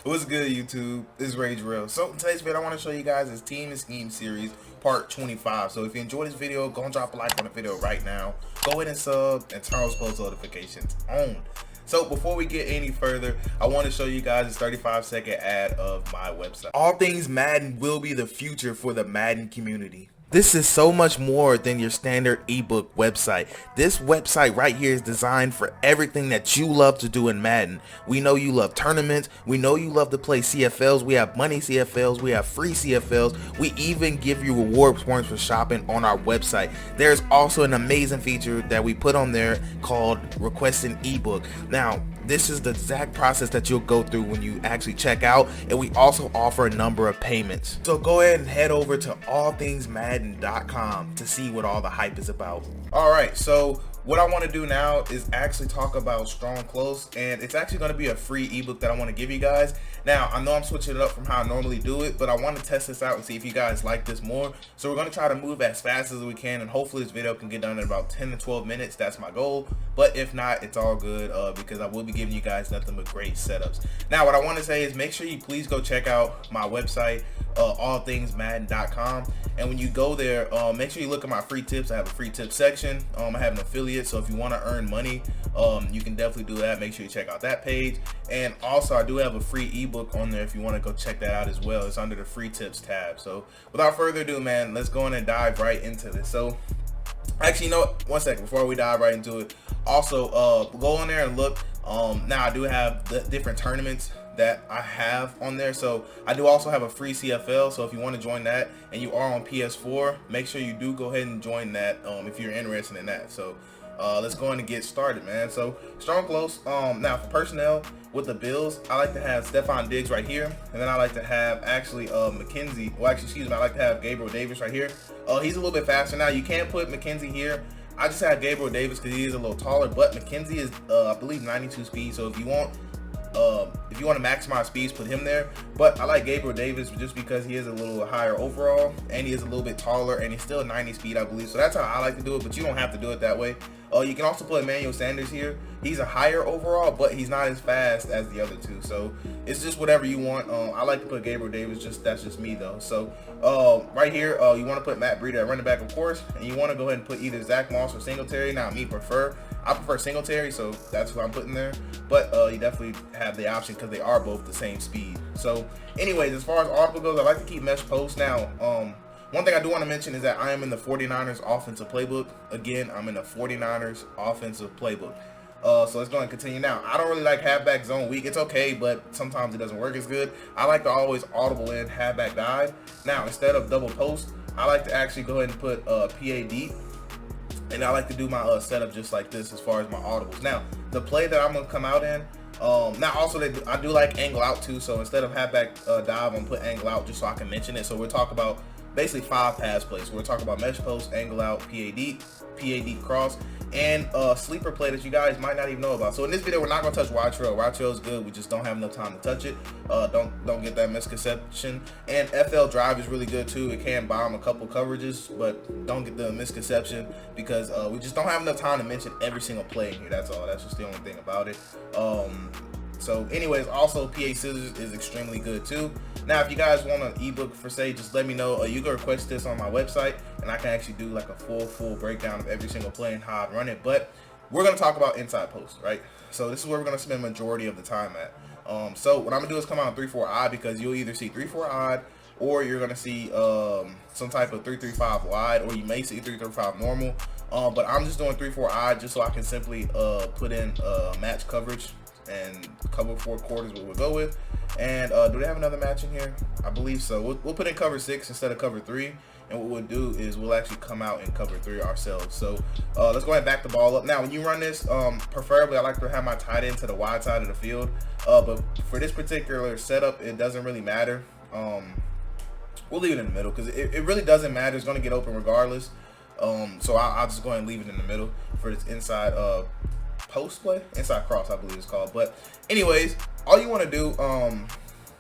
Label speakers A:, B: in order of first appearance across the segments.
A: What's good, YouTube? This is Rage Real. So in today's video, I want to show you guys this Team and Scheme series part 25. So if you enjoyed this video, go and drop a like on the video right now. Go ahead and sub and turn those post notifications on. So before we get any further, I want to show you guys this 35-second ad of my website. All things Madden will be the future for the Madden community. This is so much more than your standard ebook website. This website right here is designed for everything that you love to do in Madden. We know you love tournaments. We know you love to play CFLs. We have money CFLs. We have free CFLs. We even give you reward points for shopping on our website. There's also an amazing feature that we put on there called Request an Ebook. Now, this is the exact process that you'll go through when you actually check out, and we also offer a number of payments. So go ahead and head over to allthingsmadden.com to see what all the hype is about. Alright, so what I want to do now is actually talk about Strong Close, and it's actually going to be a free ebook that I want to give you guys. Now, I know I'm switching it up from how I normally do it, but I want to test this out and see if you guys like this more. So we're going to try to move as fast as we can, and hopefully this video can get done in about 10 to 12 minutes. That's my goal, but if not, it's all good because I will be giving you guys nothing but great setups. Now, what I want to say is make sure you please go check out my website, allthingsmadden.com, and when you go there, make sure you look at my free tips. I have a free tip section. I have an affiliate, so if you want to earn money, you can definitely do that. Make sure you check out that page. And also, I do have a free ebook on there if you want to go check that out as well. It's under the free tips tab. So without further ado, man, let's go in and dive right into this. So actually, you know what, one second before we dive right into it, also go on there and look. Now I do have the different tournaments that I have on there. So I do also have a free CFL, so if you want to join that and you are on PS4, make sure you do go ahead and join that if you're interested in that. So let's go in and get started, man. So Strong Close, now for personnel with the Bills, I like to have Stephon Diggs right here, and then I like to have actually McKenzie, well actually excuse me, I like to have Gabriel Davis right here. He's a little bit faster. Now you can't put McKenzie here. I just have Gabriel Davis because he is a little taller, but McKenzie is I believe 92 speed, so if you want to maximize speeds, put him there. But I like Gabriel Davis just because he is a little higher overall, and he is a little bit taller, and he's still 90 speed, I believe. So that's how I like to do it, but you don't have to do it that way. You can also put Emmanuel Sanders here. He's a higher overall, but he's not as fast as the other two. So it's just whatever you want. I like to put Gabriel Davis, that's just me though. So right here, you want to put Matt Breida at running back, of course, and you want to go ahead and put either Zach Moss or Singletary. Now, I prefer Singletary, so that's who I'm putting there. But you definitely have the option because they are both the same speed. So anyways, as far as audible goes, I like to keep mesh post. Now, one thing I do want to mention is that I am in the 49ers offensive playbook. Again, I'm in the 49ers offensive playbook. So let's go and continue now. I don't really like halfback zone weak. It's okay, but sometimes it doesn't work as good. I like to always audible in halfback dive. Now, instead of double post, I like to actually go ahead and put PAD. And I like to do my setup just like this as far as my audibles. Now, the play that I'm going to come out in, now also I do like angle out too. So instead of halfback dive, I'm going to put angle out just so I can mention it. So we're talking about basically 5 pass plays. So we're talking about mesh post, angle out, PAD cross, and sleeper play that you guys might not even know about. So in this video, we're not going to touch wide trail. Wide trail is good. We just don't have enough time to touch it. Don't get that misconception. And FL drive is really good too. It can bomb a couple coverages, but don't get the misconception because we just don't have enough time to mention every single play in here. That's all. That's just the only thing about it. So anyways, also PA Scissors is extremely good too. Now, if you guys want an ebook for say, just let me know. You can request this on my website, and I can actually do like a full breakdown of every single play and how I run it. But we're going to talk about inside post, right? So this is where we're going to spend majority of the time at. So what I'm going to do is come out 3-4 odd, because you'll either see 3-4 odd, or you're going to see some type of 3-3-5 wide, or you may see 3-3-5 normal. But I'm just doing 3-4 odd just so I can simply put in match coverage and cover 4 quarters, what we'll go with. And do they have another match in here? I believe so. We'll put in cover 6 instead of cover 3, and what we'll do is we'll actually come out in cover 3 ourselves. So let's go ahead and back the ball up. Now, when you run this, preferably I like to have my tight end to the wide side of the field, but for this particular setup, it doesn't really matter. We'll leave it in the middle because it really doesn't matter. It's going to get open regardless. So I'll just go ahead and leave it in the middle for this inside post play, inside cross I believe it's called. But anyways, all you want to do,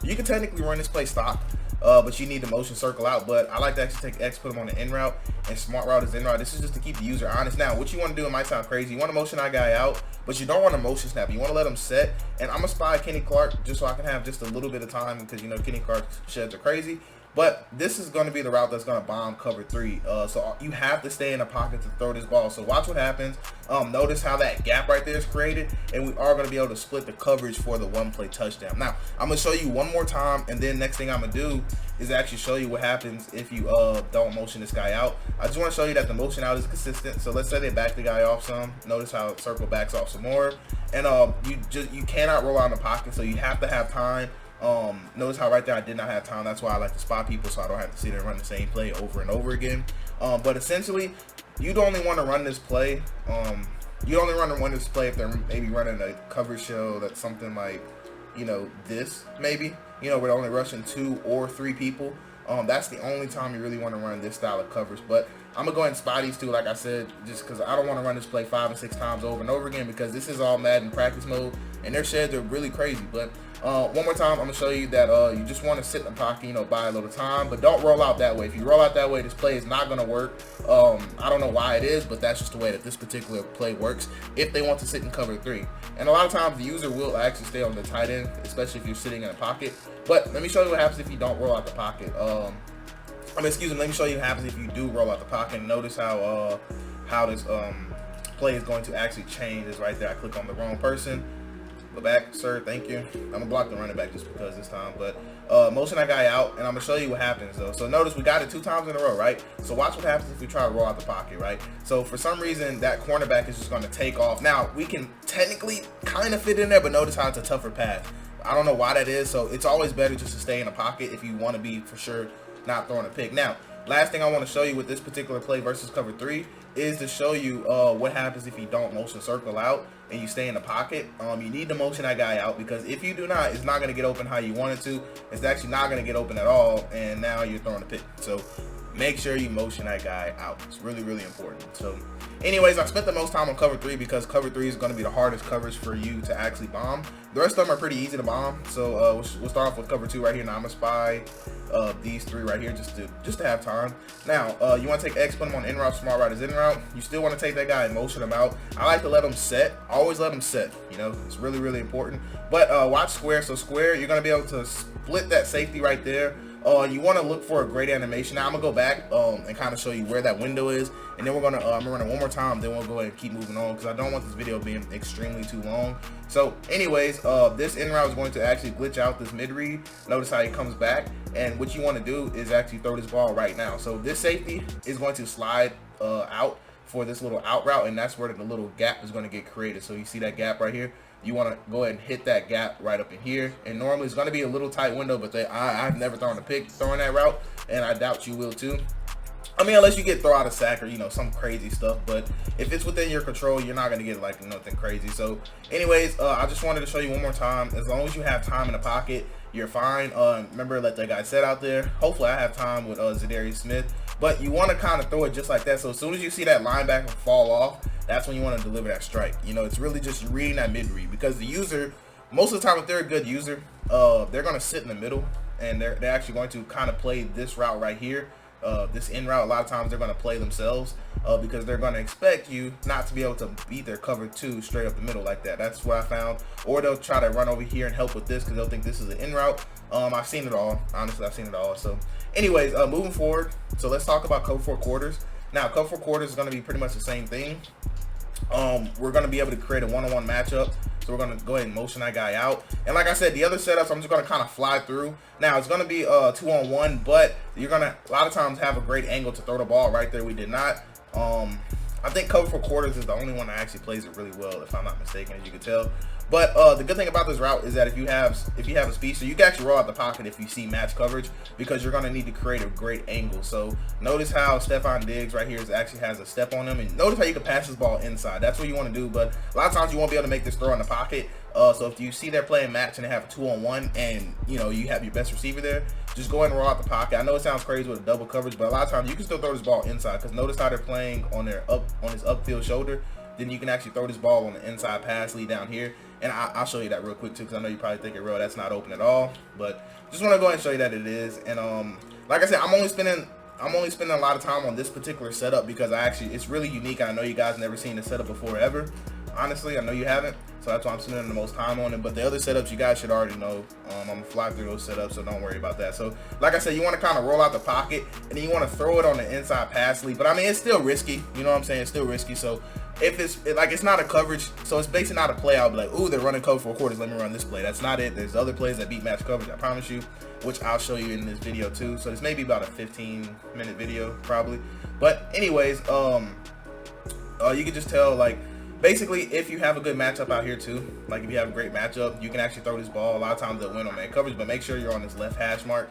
A: you can technically run this play stock, but you need the motion circle out. But I like to actually take X, put them on the in route, and smart route is in route. This is just to keep the user honest. Now, what you want to do, it might sound crazy, you want to motion that guy out, but you don't want to motion snap. You want to let him set, and I'm gonna spy Kenny Clark just so I can have just a little bit of time, because you know Kenny Clark's sheds are crazy. But this is going to be the route that's going to bomb cover 3. So you have to stay in the pocket to throw this ball. So watch what happens. Notice how that gap right there is created, and we are going to be able to split the coverage for the 1-play touchdown. Now, I'm going to show you one more time, and then next thing I'm going to do is actually show you what happens if you don't motion this guy out. I just want to show you that the motion out is consistent. So let's say they back the guy off some. Notice how it circle backs off some more. And you cannot roll out in the pocket, so you have to have time. Notice how right there I did not have time. That's why I like to spot people, so I don't have to sit there and run the same play over and over again. But essentially, you'd only want to run this play. You only want to run this play if they're maybe running a cover show that's something like, you know, this maybe. You know, we're only rushing 2 or 3 people. That's the only time you really want to run this style of coverage. But I'm gonna go ahead and spot these two, like I said, just because I don't want to run this play 5 and 6 times over and over again, because this is all Madden practice mode, and their sheds are really crazy. But one more time, I'm gonna show you that you just want to sit in the pocket, you know, buy a little time, but don't roll out that way. If you roll out that way, this play is not gonna work. I don't know why it is, but that's just the way that this particular play works if they want to sit in cover 3. And a lot of times the user will actually stay on the tight end, especially if you're sitting in a pocket. But let me show you what happens if you don't roll out the pocket. Excuse me, let me show you what happens if you do roll out the pocket. And notice how this play is going to actually change. Is right there. I click on the wrong person. Go back, sir, thank you. I'm gonna block the running back just because this time, but motion that guy out, and I'm gonna show you what happens though. So notice we got it 2 times in a row, right? So watch what happens if we try to roll out the pocket, right? So for some reason that cornerback is just gonna take off. Now we can technically kind of fit in there, but notice how it's a tougher path. I don't know why that is. So it's always better just to stay in the pocket if you want to be for sure not throwing a pick. Now, last thing I want to show you with this particular play versus cover 3 is to show you what happens if you don't motion circle out and you stay in the pocket. You need to motion that guy out, because if you do not, it's not going to get open how you want it to. It's actually not going to get open at all, and now you're throwing a pick. So make sure you motion that guy out. It's really, really important. So anyways, I spent the most time on cover 3 because cover 3 is going to be the hardest coverage for you to actually bomb. The rest of them are pretty easy to bomb. So we'll start off with cover 2 right here. Now I'm gonna spy these 3 right here just to have time. Now you want to take X, put them on in route, smart route is in route. You still want to take that guy and motion him out. I like to let them set. Always let them set. You know, it's really, really important. But watch square. So square, you're gonna be able to split that safety right there. You want to look for a great animation. Now I'm gonna go back and kind of show you where that window is, and then we're gonna I'm gonna run it one more time, then we'll go ahead and keep moving on, because I don't want this video being extremely too long. So anyways, this in route is going to actually glitch out this mid read. Notice how it comes back, and what you want to do is actually throw this ball right now. So this safety is going to slide out for this little out route, and that's where the little gap is going to get created. So you see that gap right here. You want to go ahead and hit that gap right up in here, and normally it's going to be a little tight window, but I've never thrown a pick throwing that route, and I doubt you will too. I mean, unless you get throw out a sack or, you know, some crazy stuff, but if it's within your control, you're not going to get like nothing crazy. So anyways, I just wanted to show you one more time. As long as you have time in the pocket, you're fine. Remember, let that guy set out there. Hopefully I have time with Zadarius Smith, but you want to kind of throw it just like that. So as soon as you see that linebacker fall off, that's when you want to deliver that strike. You know, it's really just reading that mid read, because the user, most of the time if they're a good user, they're going to sit in the middle, and they're actually going to kind of play this route right here. This in route, a lot of times they're going to play themselves because they're going to expect you not to be able to beat their cover 2 straight up the middle like that. That's what I found. Or they'll try to run over here and help with this because they'll think this is an in route. I've seen it all. Honestly, I've seen it all. So anyways, moving forward, so let's talk about cover 4 quarters. Now, cover 4 quarters is going to be pretty much the same thing. We're going to be able to create a one-on-one matchup. So we're going to go ahead and motion that guy out. And like I said, the other setups, I'm just going to kind of fly through. Now, it's going to be 2-on-1, but you're going to, a lot of times, have a great angle to throw the ball. Right there, we did not. I think cover 4 quarters is the only one that actually plays it really well, if I'm not mistaken, as you can tell. But the good thing about this route is that if you have a speed, so you can actually roll out the pocket if you see match coverage, because you're going to need to create a great angle. So notice how Stephon Diggs right here actually has a step on him, and notice how you can pass this ball inside. That's what you want to do, but a lot of times you won't be able to make this throw in the pocket. So if you see they're playing match and they have a 2-on-1, and you know you have your best receiver there, just go ahead and roll out the pocket. I know it sounds crazy with a double coverage, but a lot of times you can still throw this ball inside, because notice how they're playing on his upfield shoulder. Then you can actually throw this ball on the inside pass lead down here, And I'll show you that real quick too, because I know you probably thinking, bro, that's not open at all. But just want to go ahead and show you that it is. And like I said, I'm only spending a lot of time on this particular setup because it's really unique, and I know you guys never seen this setup before ever. Honestly, I know you haven't, so that's why I'm spending the most time on it. But the other setups you guys should already know. I'm gonna fly through those setups, so don't worry about that. So like I said, you want to kind of roll out the pocket, and then you want to throw it on the inside pass lead. But I mean, it's still risky, you know what I'm saying? It's still risky. So if it's not a coverage, so it's basically not a play I'll be like, ooh, they're running cover 4 quarters, let me run this play. That's not it. There's other plays that beat match coverage, I promise you, which I'll show you in this video too. So this may be about a 15-minute video probably. But anyways, you can just tell, like, basically, if you have a good matchup out here too, like if you have a great matchup, you can actually throw this ball. A lot of times they'll win on man coverage, but make sure you're on this left hash mark.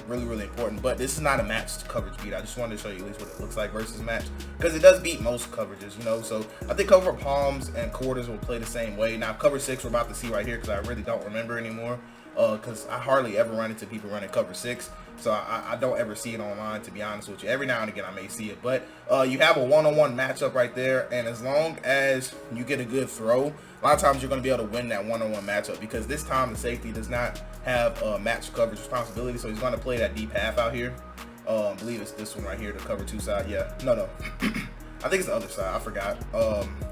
A: Really, really important. But this is not a matched coverage beat. I just wanted to show you at least what it looks like versus match, because it does beat most coverages, you know. So I think cover palms and quarters will play the same way. Now cover 6 we're about to see right here, because I really don't remember anymore, because I hardly ever run into people running cover 6. So I don't ever see it online, to be honest with you. Every now and again I may see it, but you have a one-on-one matchup right there, and as long as you get a good throw, a lot of times you're going to be able to win that one-on-one matchup, because this time the safety does not have match coverage responsibility, so he's going to play that deep half out here. I believe it's this one right here, the cover 2 side. Yeah, no. I think it's the other side. I forgot.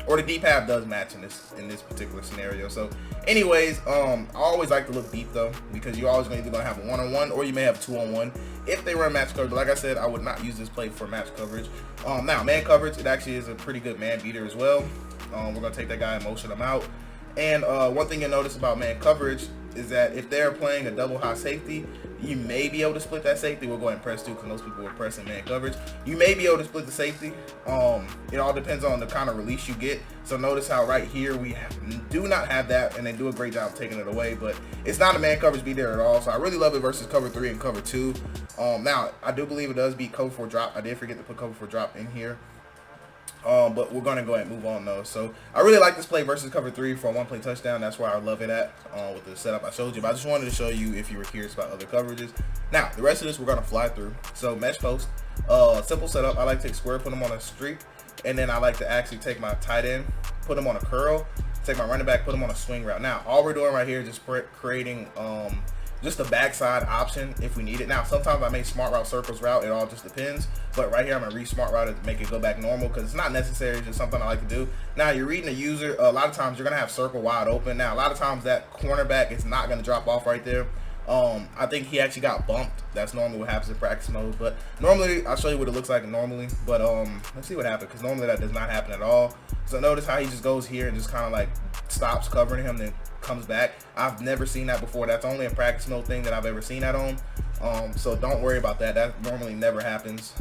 A: Or the deep half does match in this particular scenario. So, anyways, I always like to look deep though, because you're always either gonna have a one-on-one or you may have a two-on-one. If they run match coverage, like I said, I would not use this play for match coverage. Now man coverage, it actually is a pretty good man beater as well. We're gonna take that guy and motion him out. And one thing you'll notice about man coverage is that if they're playing a double high safety, you may be able to split that safety. We'll go ahead and press 2 because most people are pressing man coverage. You may be able to split the safety. It all depends on the kind of release you get. So notice how right here we do not have that, and they do a great job taking it away. But it's not a man coverage beat there at all. So I really love it versus cover 3 and cover 2. Now I do believe it does beat cover 4 drop. I did forget to put cover 4 drop in here. But we're going to go ahead and move on though. So I really like this play versus cover 3 for a one-play touchdown. That's why I love it at with the setup I showed you. But I just wanted to show you if you were curious about other coverages. Now the rest of this we're going to fly through. So mesh post, simple setup. I like to take square, put them on a streak, and then I like to actually take my tight end, put them on a curl, take my running back, put them on a swing route. Now all we're doing right here is just creating just a backside option if we need it. Now sometimes I make smart route circles route, it all just depends, but right here I'm gonna re-smart route it to make it go back normal, because it's not necessary, it's just something I like to do. Now you're reading the user, a lot of times you're gonna have circle wide open. Now a lot of times that cornerback is not gonna drop off right there. I think he actually got bumped. That's normally what happens in practice mode, but normally I'll show you what it looks like normally. But let's see what happened, because normally that does not happen at all. So notice how he just goes here and just kind of like stops covering him, then comes back. I've never seen that before. That's only a practice mode thing that I've ever seen that on. So don't worry about that. That normally never happens.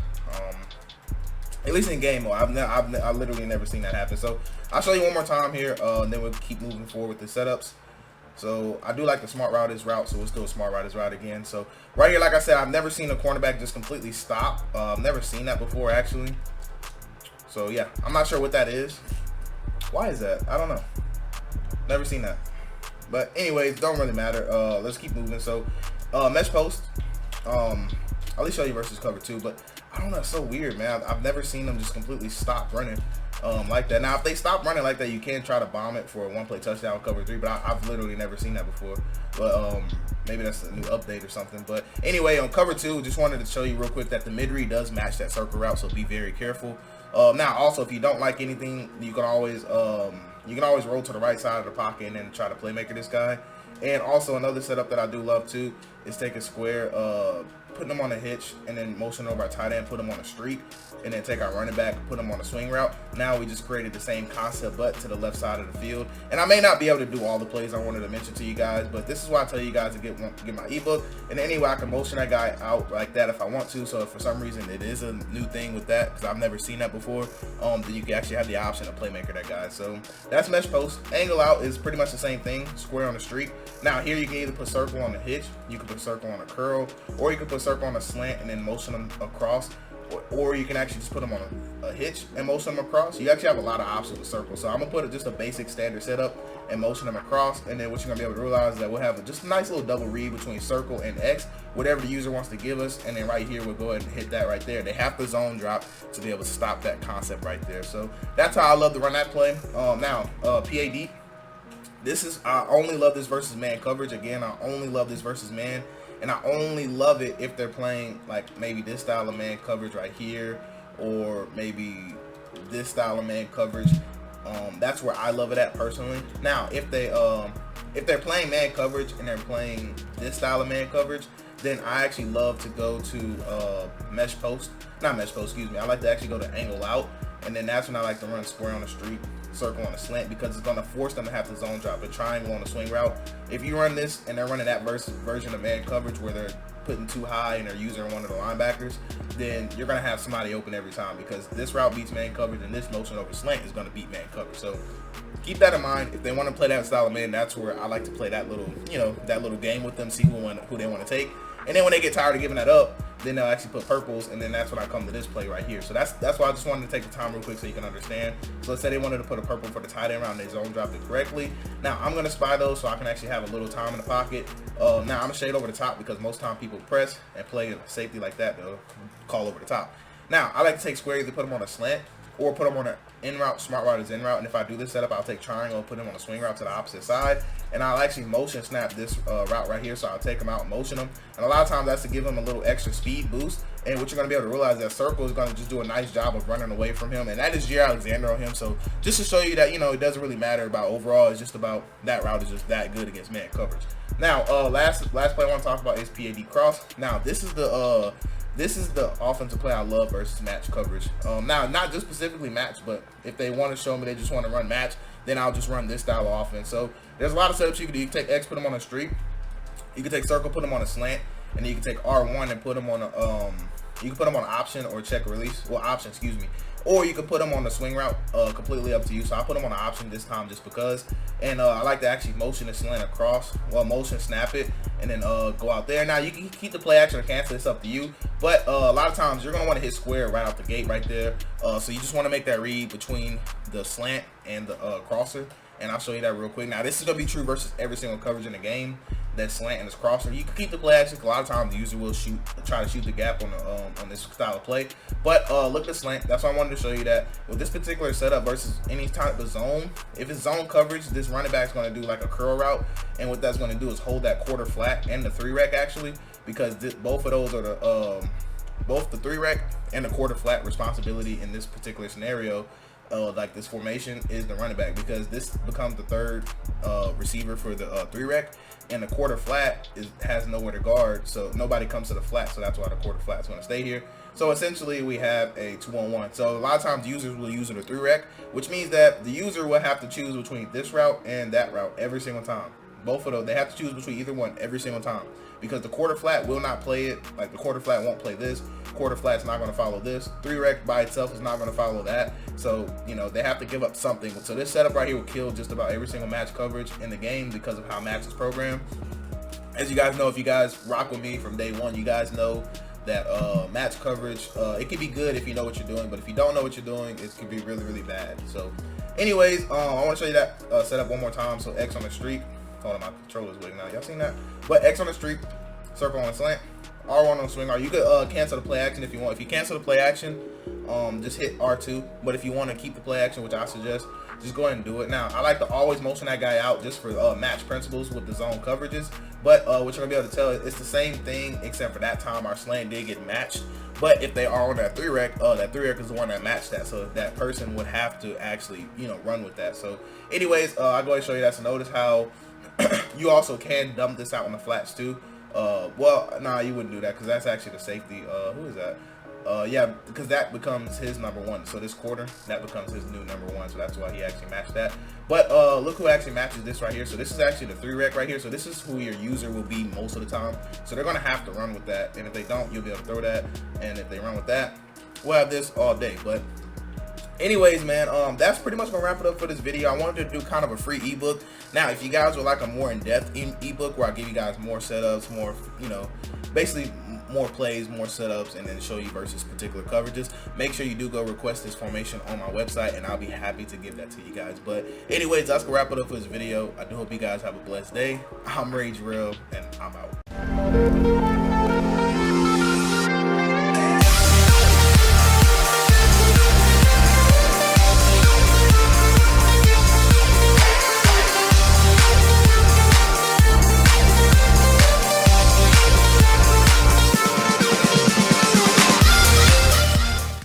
A: At least in game mode, I've literally never seen that happen. So I'll show you one more time here, and then we'll keep moving forward with the setups. So I do like the smart route is route, so we'll still a smart route is route again. So right here, like I said, I've never seen a cornerback just completely stop. I've never seen that before actually. So yeah, I'm not sure what that is. Why is that? I don't know. Never seen that. But anyways, don't really matter. Let's keep moving. So mesh post. I'll at least show you versus cover 2, but I don't know, it's so weird, man. I've never seen them just completely stop running like that. Now if they stop running like that, you can try to bomb it for a one-play touchdown cover 3, but I've literally never seen that before. But maybe that's a new update or something. But anyway, on cover 2, just wanted to show you real quick that the mid-read does match that circle route, so be very careful. Now also, if you don't like anything, you can always roll to the right side of the pocket and then try to playmaker this guy. And also another setup that I do love too is take a square, put them on a hitch, and then motion over our tight end, put them on a streak, and then take our running back, put them on a swing route. Now we just created the same concept, but to the left side of the field. And I may not be able to do all the plays I wanted to mention to you guys, but this is why I tell you guys to get my ebook. And anyway, I can motion that guy out like that if I want to. So if for some reason it is a new thing with that, because I've never seen that before, then you can actually have the option of playmaker that guy. So that's mesh post. Angle out is pretty much the same thing, square on the streak. Now here you can either put circle on the hitch, you can put circle on a curl, or you can put circle on a slant and then motion them across, or you can actually just put them on a hitch and motion them across. You actually have a lot of options with circle. So I'm gonna put just a basic standard setup and motion them across, and then what you're gonna be able to realize is that we'll have just a nice little double read between circle and X, whatever the user wants to give us, and then right here we'll go ahead and hit that right there. They have to zone drop to be able to stop that concept right there. So that's how I love to run that play. Now PAD. I only love this versus man coverage. Again, I only love this versus man, and I only love it if they're playing like maybe this style of man coverage right here, or maybe this style of man coverage. That's where I love it at personally. Now, if they're playing man coverage and they're playing this style of man coverage, then I actually love to go to mesh post, not mesh post, excuse me. I like to actually go to angle out, and then that's when I like to run square on the street, circle on the slant, because it's going to force them to have to zone drop a triangle on the swing route. If you run this and they're running that version of man coverage where they're putting too high and they're using one of the linebackers, then you're going to have somebody open every time, because this route beats man coverage and this motion over slant is going to beat man coverage. So keep that in mind. If they want to play that style of man, that's where I like to play that little, that little game with them, see who they want to take. And then when they get tired of giving that up, then they'll actually put purples, and then that's when I come to this play right here. So that's why I just wanted to take the time real quick so you can understand. So let's say they wanted to put a purple for the tight end round, and they zone dropped it correctly. Now I'm gonna spy those so I can actually have a little time in the pocket. Now I'm gonna shade over the top, because most time people press and play safety like that, they'll call over the top. Now I like to take square, either put them on a slant or put them on an in route. Smart route is in route, and if I do this setup, I'll take triangle and put them on a swing route to the opposite side, and I'll actually motion snap this route right here. So I'll take them out and motion them, and a lot of times that's to give them a little extra speed boost. And what you're going to be able to realize, that circle is going to just do a nice job of running away from him, and that is J. Alexander on him. So just to show you that, it doesn't really matter about overall, it's just about that route is just that good against man coverage. Now last play I want to talk about is PAD cross. Now this is the offensive play I love versus match coverage. Now, not just specifically match, but if they want to show me they just want to run match, then I'll just run this style of offense. So there's a lot of setups you can do. You can take X, put them on a streak. You can take circle, put them on a slant, and then you can take R1 and put them on a you can put them on option or check release. Well, option, excuse me. Or you can put them on the swing route, completely up to you. So I put them on an option this time just because. And I like to actually motion the slant across, motion snap it, and then go out there. Now you can keep the play action or cancel, it's up to you. But a lot of times you're gonna want to hit square right out the gate right there. So you just want to make that read between the slant and the crosser. And I'll show you that real quick. Now this is gonna be true versus every single coverage in the game. That slant and this crosser. You can keep the play action. A lot of times the user will try to shoot the gap on this style of play. But look at the slant. That's why I wanted to show you that with this particular setup versus any type of zone. If it's zone coverage, this running back's going to do like a curl route, and what that's going to do is hold that quarter flat and the 3-rec actually, because both of those are the both the 3-rec and the quarter flat responsibility in this particular scenario. Like this formation is the running back, because this becomes the third receiver for the 3-rec, and the quarter flat has nowhere to guard, so nobody comes to the flat, so that's why the quarter flat is going to stay here. So essentially we have a 2-on-1. So a lot of times users will use the 3-rec, which means that the user will have to choose between this route and that route every single time. Both of those, they have to choose between either one every single time, because the quarter flat will not play it. Like the quarter flat won't play this. Quarter flat's not going to follow this. 3-rec by itself is not going to follow that. So they have to give up something. So this setup right here will kill just about every single match coverage in the game because of how match is programmed. As you guys know, if you guys rock with me from day one, you guys know that match coverage, it can be good if you know what you're doing, but if you don't know what you're doing, it can be really, really bad. So anyways, I want to show you that setup one more time. So X on the streak. Hold on, my controller's wigging now. Y'all seen that? But X on the streak, circle on the slant, R1 on the swing. Or you could cancel the play action if you want. If you cancel the play action, just hit R2. But if you want to keep the play action, which I suggest, just go ahead and do it. Now, I like to always motion that guy out just for match principles with the zone coverages. But what you're going to be able to tell, it's the same thing, except for that time our slant did get matched. But if they are on that 3-rec, that 3-rec is the one that matched that. So that person would have to actually, run with that. So anyways, I'll go ahead and show you that. So notice how you also can dump this out on the flats too. Well, nah, you wouldn't do that, because that's actually the safety. Who is that? Yeah, because that becomes his number 1. So this quarter, that becomes his new number 1. So that's why he actually matched that. But look who actually matches this right here. So this is actually the 3-rec right here. So this is who your user will be most of the time. So they're going to have to run with that. And if they don't, you'll be able to throw that. And if they run with that, we'll have this all day. But anyways, man, that's pretty much gonna wrap it up for this video. I wanted to do kind of a free ebook. Now, if you guys would like a more in-depth ebook where I give you guys more setups, more, basically more plays, more setups, and then show you versus particular coverages, make sure you do go request this formation on my website, and I'll be happy to give that to you guys. But anyways, that's gonna wrap it up for this video. I do hope you guys have a blessed day. I'm Rage Real, and I'm out.